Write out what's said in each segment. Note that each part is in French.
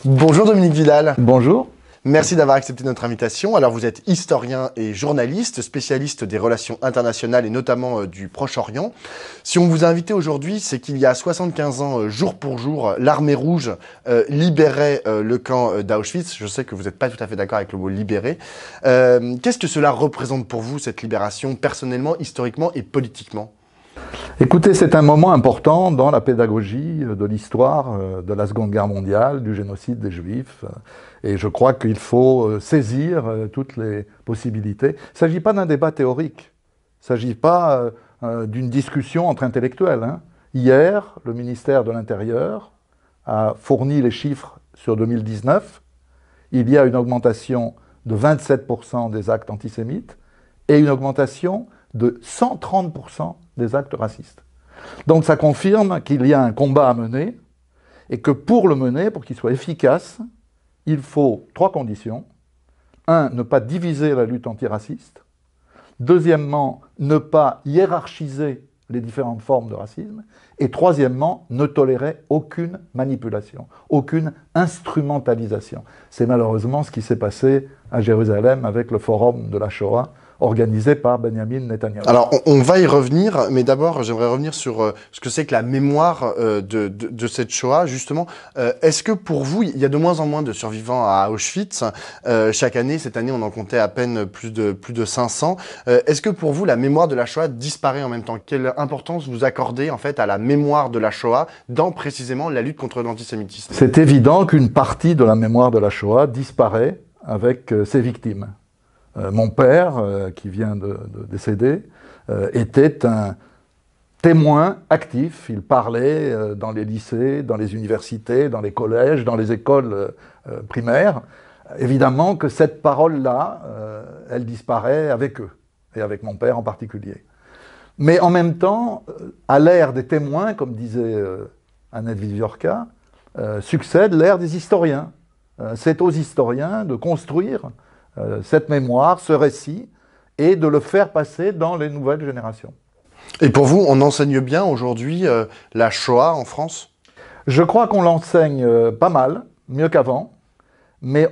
Bonjour Dominique Vidal. Bonjour. Merci d'avoir accepté notre invitation. Alors vous êtes historien et journaliste, spécialiste des relations internationales et notamment du Proche-Orient. Si on vous a invité aujourd'hui, c'est qu'il y a 75 ans, jour pour jour, l'armée rouge libérait le camp d'Auschwitz. Je sais que vous n'êtes pas tout à fait d'accord avec le mot libérer. Qu'est-ce que cela représente pour vous, cette libération, personnellement, historiquement et politiquement ? Écoutez, c'est un moment important dans la pédagogie de l'histoire de la Seconde Guerre mondiale, du génocide des Juifs. Et je crois qu'il faut saisir toutes les possibilités. Il ne s'agit pas d'un débat théorique. Il ne s'agit pas d'une discussion entre intellectuels. Hier, le ministère de l'Intérieur a fourni les chiffres sur 2019. Il y a une augmentation de 27% des actes antisémites et une augmentation de 130% des actes racistes. Donc ça confirme qu'il y a un combat à mener et que pour le mener, pour qu'il soit efficace, il faut 3 conditions. 1, ne pas diviser la lutte antiraciste. Deuxièmement, ne pas hiérarchiser les différentes formes de racisme. Et troisièmement, ne tolérer aucune manipulation, aucune instrumentalisation. C'est malheureusement ce qui s'est passé à Jérusalem avec le forum de la Shoah, organisé par Benjamin Netanyahu. Alors, on va y revenir, mais d'abord, j'aimerais revenir sur ce que c'est que la mémoire de cette Shoah, justement. Est-ce que pour vous, il y a de moins en moins de survivants à Auschwitz chaque année? Cette année, on en comptait à peine plus de 500. Est-ce que pour vous, la mémoire de la Shoah disparaît en même temps? Quelle importance vous accordez, en fait, à la mémoire de la Shoah dans, précisément, la lutte contre l'antisémitisme? C'est évident qu'une partie de la mémoire de la Shoah disparaît avec ses victimes. Mon père, qui vient de décéder, était un témoin actif. Il parlait dans les lycées, dans les universités, dans les collèges, dans les écoles primaires. Évidemment que cette parole-là, elle disparaît avec eux, et avec mon père en particulier. Mais en même temps, à l'ère des témoins, comme disait Annette Viviorca, succède l'ère des historiens. C'est aux historiens de construire cette mémoire, ce récit, et de le faire passer dans les nouvelles générations. Et pour vous, on enseigne bien aujourd'hui la Shoah en France? Je crois qu'on l'enseigne pas mal, mieux qu'avant, mais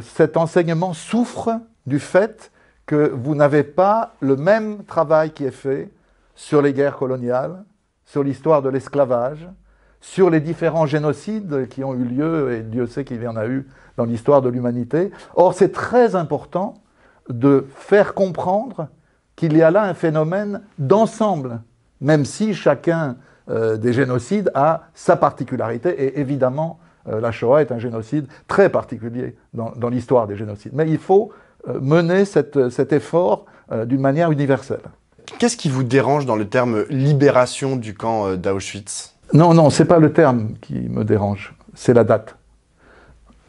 cet enseignement souffre du fait que vous n'avez pas le même travail qui est fait sur les guerres coloniales, sur l'histoire de l'esclavage, sur les différents génocides qui ont eu lieu, et Dieu sait qu'il y en a eu dans l'histoire de l'humanité. Or, c'est très important de faire comprendre qu'il y a là un phénomène d'ensemble, même si chacun des génocides a sa particularité, et évidemment, la Shoah est un génocide très particulier dans l'histoire des génocides. Mais il faut mener cet effort d'une manière universelle. Qu'est-ce qui vous dérange dans le terme « libération du camp d'Auschwitz » ? Non, c'est pas le terme qui me dérange, c'est la date.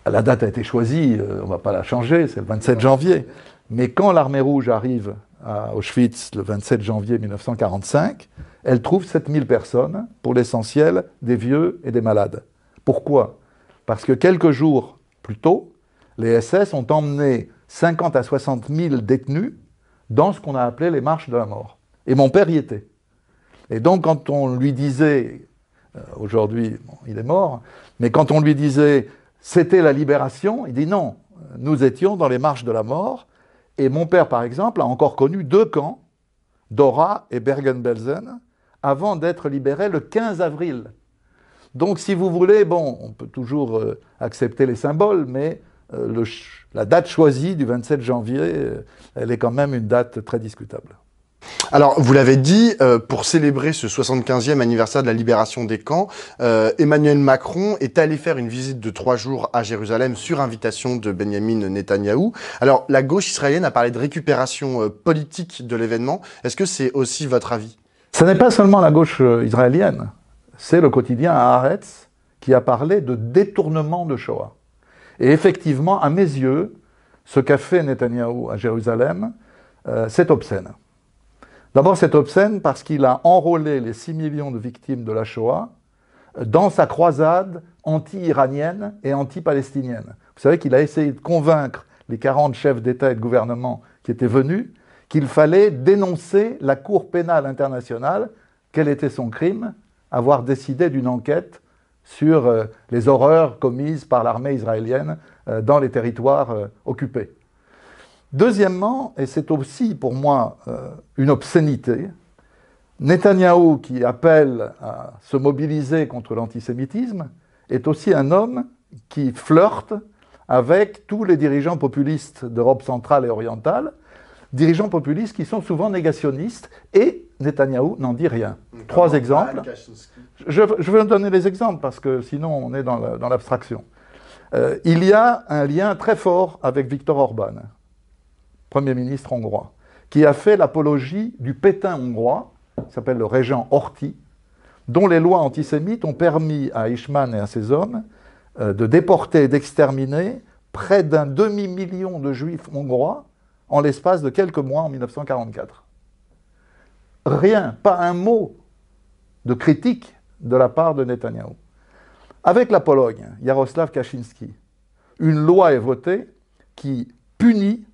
La date a été choisie, on ne va pas la changer, c'est le 27 janvier. Mais quand l'armée rouge arrive à Auschwitz le 27 janvier 1945, elle trouve 7000 personnes, pour l'essentiel des vieux et des malades. Pourquoi? Parce que quelques jours plus tôt, les SS ont emmené 50 à 60 000 détenus dans ce qu'on a appelé les marches de la mort. Et mon père y était. Et donc quand on lui disait, aujourd'hui il est mort, mais quand on lui disait c'était la libération, il dit non, nous étions dans les marches de la mort, et mon père par exemple a encore connu 2 camps, Dora et Bergen-Belsen, avant d'être libéré le 15 avril. Donc si vous voulez, bon, on peut toujours accepter les symboles, mais la date choisie du 27 janvier, elle est quand même une date très discutable. Alors, vous l'avez dit, pour célébrer ce 75e anniversaire de la libération des camps, Emmanuel Macron est allé faire une visite de 3 jours à Jérusalem sur invitation de Benjamin Netanyahou. Alors, la gauche israélienne a parlé de récupération politique de l'événement. Est-ce que c'est aussi votre avis? Ce n'est pas seulement la gauche israélienne, c'est le quotidien Haaretz qui a parlé de détournement de Shoah. Et effectivement, à mes yeux, ce qu'a fait Netanyahou à Jérusalem, c'est obscène. D'abord, c'est obscène parce qu'il a enrôlé les 6 millions de victimes de la Shoah dans sa croisade anti-iranienne et anti-palestinienne. Vous savez qu'il a essayé de convaincre les 40 chefs d'État et de gouvernement qui étaient venus qu'il fallait dénoncer la Cour pénale internationale. Quel était son crime? Avoir décidé d'une enquête sur les horreurs commises par l'armée israélienne dans les territoires occupés. Deuxièmement, et c'est aussi pour moi une obscénité, Netanyahou, qui appelle à se mobiliser contre l'antisémitisme, est aussi un homme qui flirte avec tous les dirigeants populistes d'Europe centrale et orientale, dirigeants populistes qui sont souvent négationnistes, et Netanyahou n'en dit rien. Trois exemples. Je vais donner les exemples, parce que sinon on est dans l'abstraction. Il y a un lien très fort avec Viktor Orban, Premier ministre hongrois, qui a fait l'apologie du Pétain hongrois, qui s'appelle le régent Horthy, dont les lois antisémites ont permis à Eichmann et à ses hommes de déporter et d'exterminer près d'un demi-million de juifs hongrois en l'espace de quelques mois en 1944. Rien, pas un mot de critique de la part de Netanyahou. Avec la Pologne, Jarosław Kaczynski, une loi est votée qui punit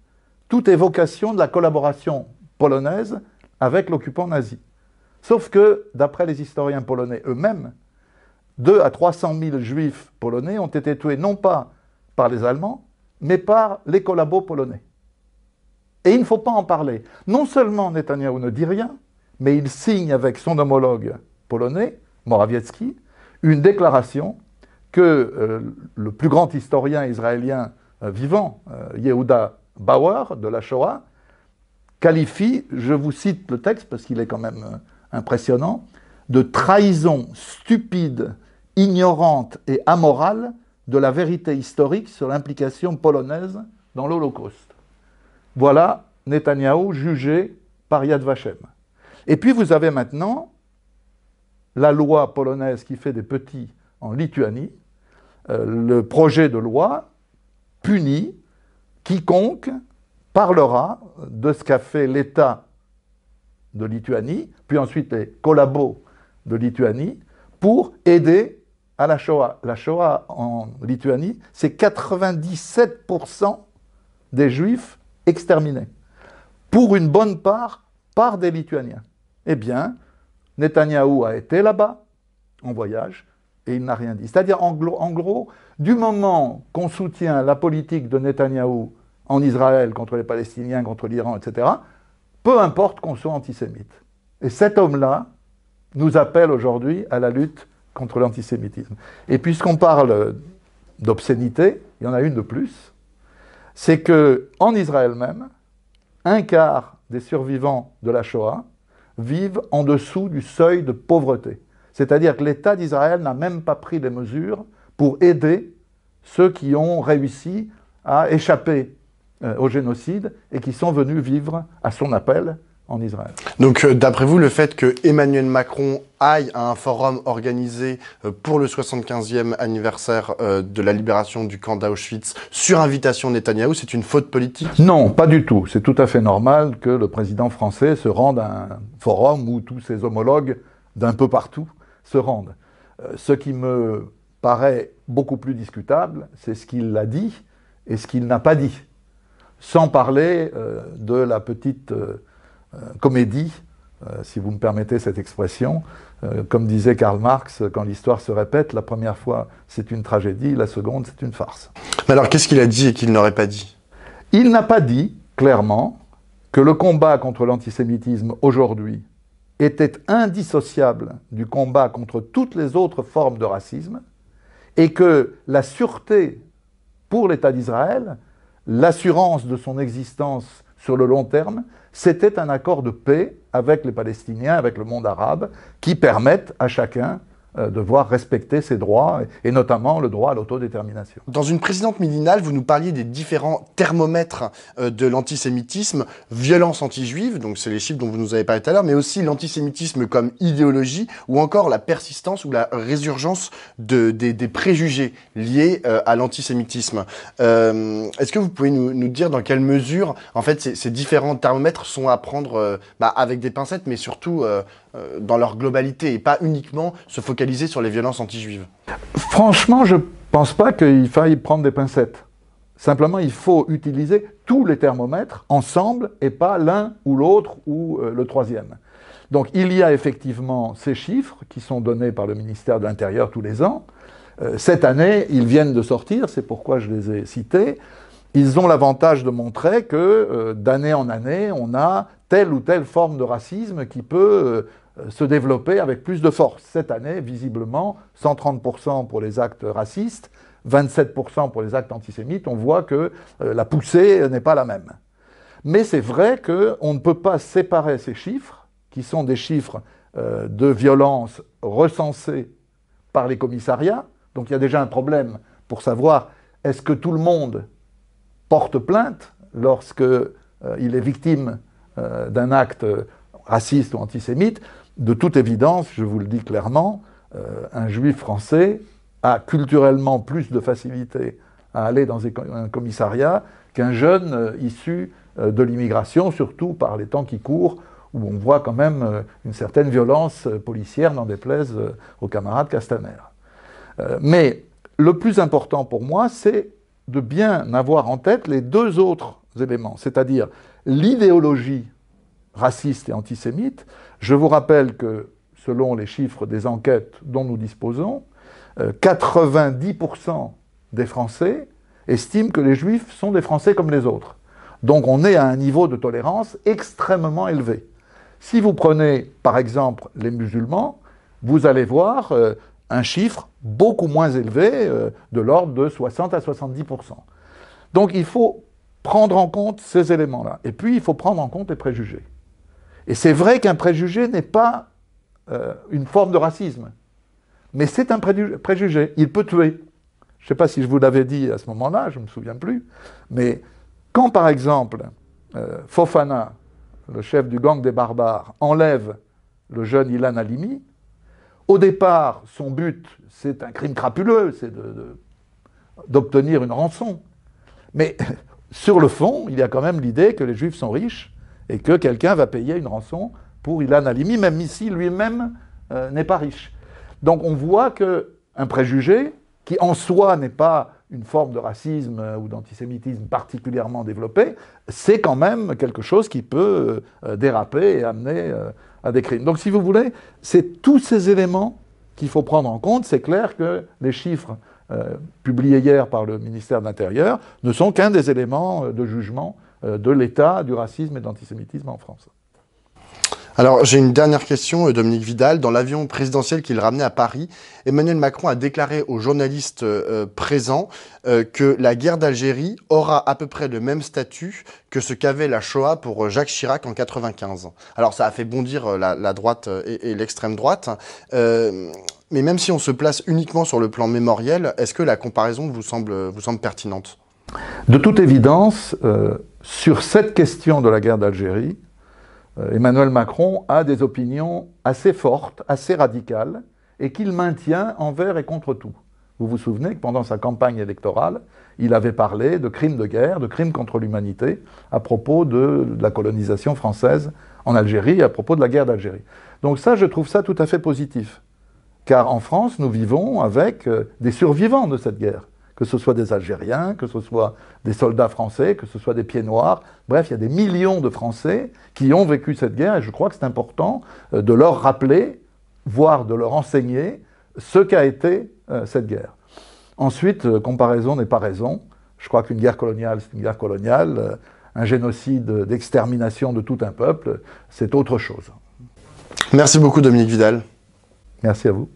toute évocation de la collaboration polonaise avec l'occupant nazi. Sauf que, d'après les historiens polonais eux-mêmes, 200 à 300 000 juifs polonais ont été tués non pas par les Allemands, mais par les collabos polonais. Et il ne faut pas en parler. Non seulement Netanyahou ne dit rien, mais il signe avec son homologue polonais, Morawiecki, une déclaration que le plus grand historien israélien vivant, Yehuda Bauer, de la Shoah, qualifie, je vous cite le texte parce qu'il est quand même impressionnant, de trahison stupide, ignorante et amorale de la vérité historique sur l'implication polonaise dans l'Holocauste. Voilà Netanyahou jugé par Yad Vashem. Et puis vous avez maintenant la loi polonaise qui fait des petits en Lituanie. Le projet de loi punit quiconque parlera de ce qu'a fait l'État de Lituanie, puis ensuite les collabos de Lituanie, pour aider à la Shoah. La Shoah en Lituanie, c'est 97% des Juifs exterminés, pour une bonne part par des Lituaniens. Eh bien, Netanyahou a été là-bas, en voyage, et il n'a rien dit. C'est-à-dire, en gros, du moment qu'on soutient la politique de Netanyahou en Israël, contre les Palestiniens, contre l'Iran, etc., peu importe qu'on soit antisémite. Et cet homme-là nous appelle aujourd'hui à la lutte contre l'antisémitisme. Et puisqu'on parle d'obscénité, il y en a une de plus, c'est qu'en Israël même, un quart des survivants de la Shoah vivent en dessous du seuil de pauvreté. C'est-à-dire que l'État d'Israël n'a même pas pris les mesures pour aider ceux qui ont réussi à échapper au génocide et qui sont venus vivre à son appel en Israël. Donc, d'après vous, le fait que Emmanuel Macron aille à un forum organisé pour le 75e anniversaire de la libération du camp d'Auschwitz sur invitation de Netanyahou, c'est une faute politique? Non, pas du tout. C'est tout à fait normal que le président français se rende à un forum où tous ses homologues d'un peu partout se rendent. Ce qui me paraît beaucoup plus discutable, c'est ce qu'il a dit et ce qu'il n'a pas dit. Sans parler de la petite comédie, si vous me permettez cette expression, comme disait Karl Marx, quand l'histoire se répète, la première fois c'est une tragédie, la seconde c'est une farce. Mais alors qu'est-ce qu'il a dit et qu'il n'aurait pas dit? Il n'a pas dit, clairement, que le combat contre l'antisémitisme aujourd'hui était indissociable du combat contre toutes les autres formes de racisme et que la sûreté pour l'État d'Israël, l'assurance de son existence sur le long terme, c'était un accord de paix avec les Palestiniens, avec le monde arabe, qui permettent à chacun de voir respecter ses droits, et notamment le droit à l'autodétermination. Dans une précédente midinale, vous nous parliez des différents thermomètres de l'antisémitisme, violence anti-juive, donc c'est les chiffres dont vous nous avez parlé tout à l'heure, mais aussi l'antisémitisme comme idéologie, ou encore la persistance ou la résurgence des préjugés liés à l'antisémitisme. Est-ce que vous pouvez nous dire dans quelle mesure, en fait, ces différents thermomètres sont à prendre avec des pincettes, mais surtout dans leur globalité, et pas uniquement se focaliser sur les violences anti-juives? Franchement, je ne pense pas qu'il faille prendre des pincettes. Simplement, il faut utiliser tous les thermomètres ensemble et pas l'un ou l'autre ou le troisième. Donc il y a effectivement ces chiffres qui sont donnés par le ministère de l'Intérieur tous les ans. Cette année, ils viennent de sortir, c'est pourquoi je les ai cités. Ils ont l'avantage de montrer que d'année en année, on a telle ou telle forme de racisme qui peut se développer avec plus de force. Cette année, visiblement, 130% pour les actes racistes, 27% pour les actes antisémites. On voit que la poussée n'est pas la même. Mais c'est vrai qu'on ne peut pas séparer ces chiffres, qui sont des chiffres de violence recensés par les commissariats. Donc il y a déjà un problème pour savoir est-ce que tout le monde porte plainte lorsqu'il est victime d'un acte raciste ou antisémite. De toute évidence, je vous le dis clairement, un juif français a culturellement plus de facilité à aller dans un commissariat qu'un jeune issu de l'immigration, surtout par les temps qui courent, où on voit quand même une certaine violence policière, n'en déplaise au camarade Castaner. Mais le plus important pour moi, c'est de bien avoir en tête les deux autres éléments, c'est-à-dire l'idéologie raciste et antisémite. Je vous rappelle que, selon les chiffres des enquêtes dont nous disposons, 90% des Français estiment que les Juifs sont des Français comme les autres. Donc on est à un niveau de tolérance extrêmement élevé. Si vous prenez, par exemple, les musulmans, vous allez voir un chiffre beaucoup moins élevé, de l'ordre de 60 à 70%. Donc il faut prendre en compte ces éléments-là. Et puis il faut prendre en compte les préjugés. Et c'est vrai qu'un préjugé n'est pas une forme de racisme, mais c'est un préjugé. Il peut tuer. Je ne sais pas si je vous l'avais dit à ce moment-là, je ne me souviens plus, mais quand par exemple Fofana, le chef du gang des barbares, enlève le jeune Ilan Halimi, au départ, son but, c'est un crime crapuleux, c'est d'obtenir une rançon. Mais sur le fond, il y a quand même l'idée que les Juifs sont riches et que quelqu'un va payer une rançon pour Ilan Halimi, même si lui-même n'est pas riche. Donc on voit qu'un préjugé, qui en soi n'est pas une forme de racisme ou d'antisémitisme particulièrement développée, c'est quand même quelque chose qui peut déraper et amener à des crimes. Donc si vous voulez, c'est tous ces éléments qu'il faut prendre en compte. C'est clair que les chiffres publiés hier par le ministère de l'Intérieur ne sont qu'un des éléments de jugement de l'état du racisme et de l'antisémitisme en France. Alors, j'ai une dernière question, Dominique Vidal. Dans l'avion présidentiel qu'il ramenait à Paris, Emmanuel Macron a déclaré aux journalistes présents que la guerre d'Algérie aura à peu près le même statut que ce qu'avait la Shoah pour Jacques Chirac en 95. Alors, ça a fait bondir la droite et l'extrême droite. Mais même si on se place uniquement sur le plan mémoriel, est-ce que la comparaison vous semble pertinente? De toute évidence, sur cette question de la guerre d'Algérie, Emmanuel Macron a des opinions assez fortes, assez radicales, et qu'il maintient envers et contre tout. Vous vous souvenez que pendant sa campagne électorale, il avait parlé de crimes de guerre, de crimes contre l'humanité, à propos de la colonisation française en Algérie, à propos de la guerre d'Algérie. Donc ça, je trouve ça tout à fait positif. Car en France, nous vivons avec des survivants de cette guerre. Que ce soit des Algériens, que ce soit des soldats français, que ce soit des Pieds-Noirs. Bref, il y a des millions de Français qui ont vécu cette guerre et je crois que c'est important de leur rappeler, voire de leur enseigner ce qu'a été cette guerre. Ensuite, comparaison n'est pas raison. Je crois qu'une guerre coloniale, c'est une guerre coloniale. Un génocide d'extermination de tout un peuple, c'est autre chose. Merci beaucoup Dominique Vidal. Merci à vous.